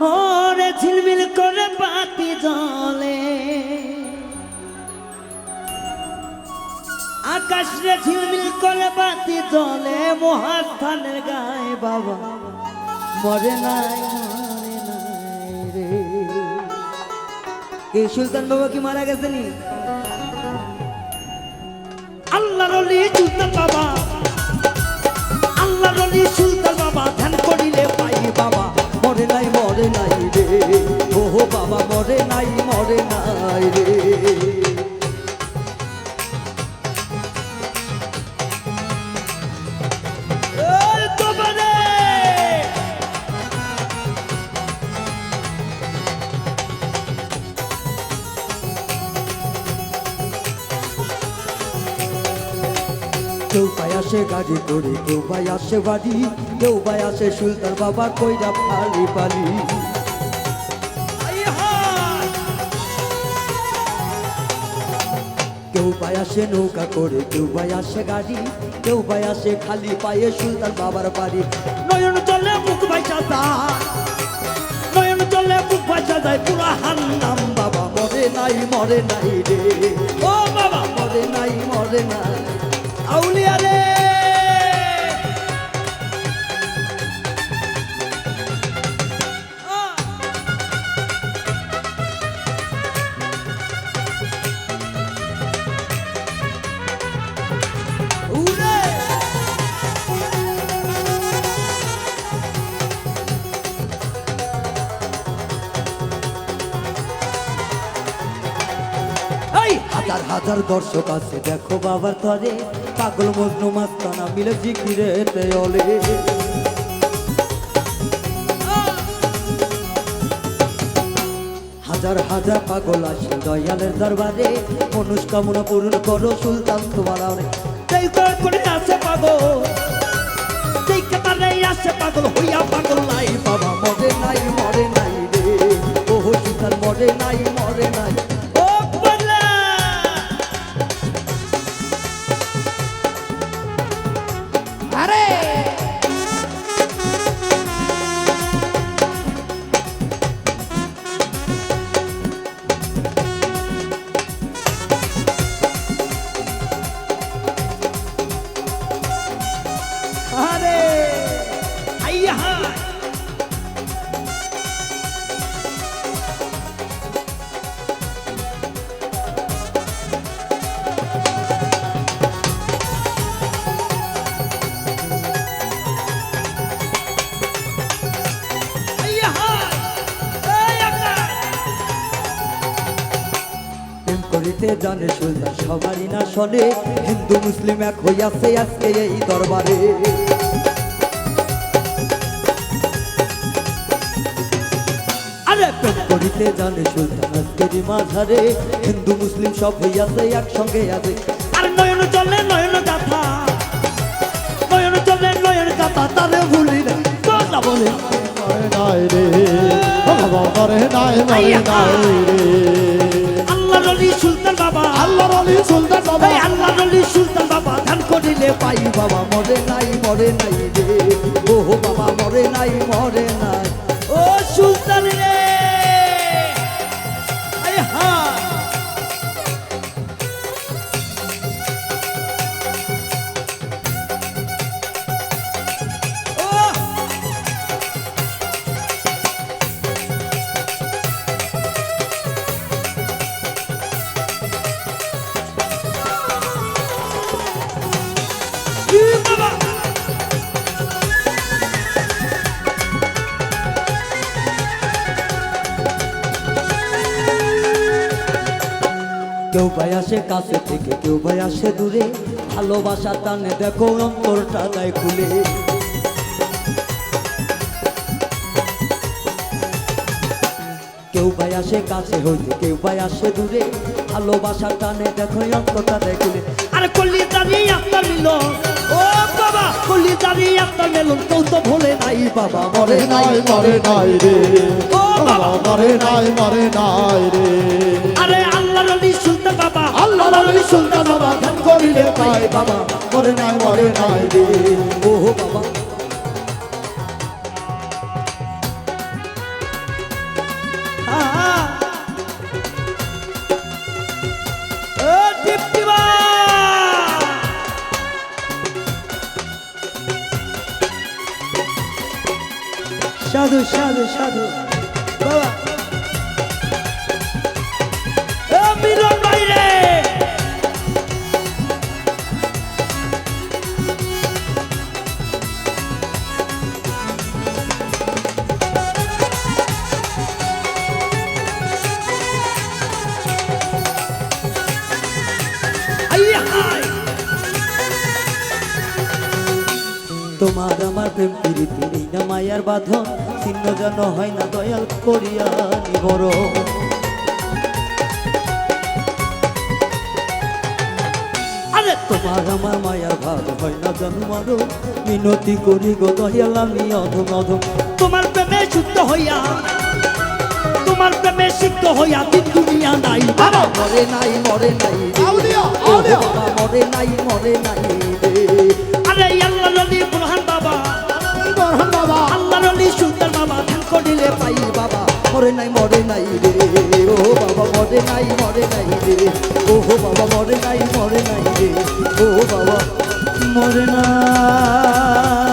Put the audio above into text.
ওরে ঝিলমিল করে বাতি জ্বলে আকাশ রে ঝিলমিল করে বাতি জ্বলে মহাস্থানের গায়ে বাবা মরে নাই রে। এই সুলতান বাবা কি মারা গেছেনি? আল্লাহর ওলি সুলতান বাবা, আল্লাহর ওলি সুলতান বাবা ধ্যান করিলে পাই বাবা মরে নাই রে। ও বাবা মরে নাই রে। কেউ ভাই আসে গাড়ি করে, কেউ ভাই আসে বাড়ি, কেউ ভাই আসে সুলতান বাবা কইরা ফালি পালি। কেউ ভাই আসে নৌকা করে, কেউ ভাই আসে গাড়ি, কেউ ভাই আসে খালি পায়ে সুলতান বাবার বাড়ি। নয়ন চলে মুখ ভাইসা যায়, নয়ন চলে মুখ ভাইসা যায় পুরা হান্নাম বাবা মরে নাই রে। ও বাবা মরে নাই আউলিয়া রে। হাজার হাজার দর্শক আছে দেখো বাবার তরে, পাগল মজনু মাস্তানা মিলে জিকিরেতে ওলে। হাজার হাজার পাগল আসে দয়ালের দরবারে, মনস্কামনা পূরণ করো সুলতান তোমার আরে। এই করে আসে পাগল, এই কাতারে আসে পাগল হইয়া পাগল নাই বাবা মরে নাই রে। ও সুলতান মরে নাই করিতে জানে সুলতান সবারই না শোনে, হিন্দু মুসলিম এক হইয়াছে আজকে এই দরবারে। আরে প্রেম করিতে জানে সুলতান আজকেরই মাঝারে, হিন্দু মুসলিম সব হইয়াছে একসঙ্গে আছে। আর নয়ন চলে নয়ন গাথা, নয়ন চলে নয়ন গাথা তারে ভুলি না কথা বলে মরে নাই রে। মরে নাই রে। আল্লাহর ওলি সুলতান বাবা, আল্লাহর ওলি সুলতান বাবা, আল্লাহর ওলি সুলতান বাবা ধ্যান করিলে পাই বাবা মরে নাই রে। ও বাবা মরে নাই ও সুলতান রে। কেউ ভাই আসে কাছে থেকে, কেউ ভাই আসে দূরে, ভালোবাসা টানে দেখো অন্তরটা দেয় খুলে। কেউ ভাই আসে কাছে হইতে, কেউ ভাই আসে দূরে, ভালোবাসা টানে দেখো অন্তরটা দেয় খুলে। আরে কলি দাঁড়িয়ে আপনার মিলন, ও বাবা কলি দাঁড়িয়ে আপনার মিলন কেউ তো ভোলে নাই বাবা মরে নাই রে। ও বাবা মরে নাই রে। আরে আল্লাহর ওলি সুলতান বাবা, আল্লাহর ওলি সুলতান বাবা ধ্যান করিলে পাই বাবা মরে নাই রে। ও বাবা সাধু সাধু বাবা এ মিলন ভাই রে তোমার আমার প্রেম প্রীতি এই না মায়ার বাঁধন ছিন্ন যেন হয় না দয়াল করিয়া নিবর আরে তোমার আমার মায়ার ভাব হয় না যেন মারো মিনতি করি গো দয়াল আমি অধম অধম তোমার প্রেমে যুক্ত হইয়া তোমার প্রেমে সিদ্ধ হইয়া দিন দুনিয়া নাই বাবা মরে নাই মরে নাই বাবা মরে নাই রে আরে আল্লাহ নবী বুরহান বাবা আল্লাহ নবী সুলতান বাবা ধ্যান করিলে পাই বাবা মরে নাই রে ও বাবা মরে নাই রে ও বাবা মরে নাই রে ও বাবা মরে নাই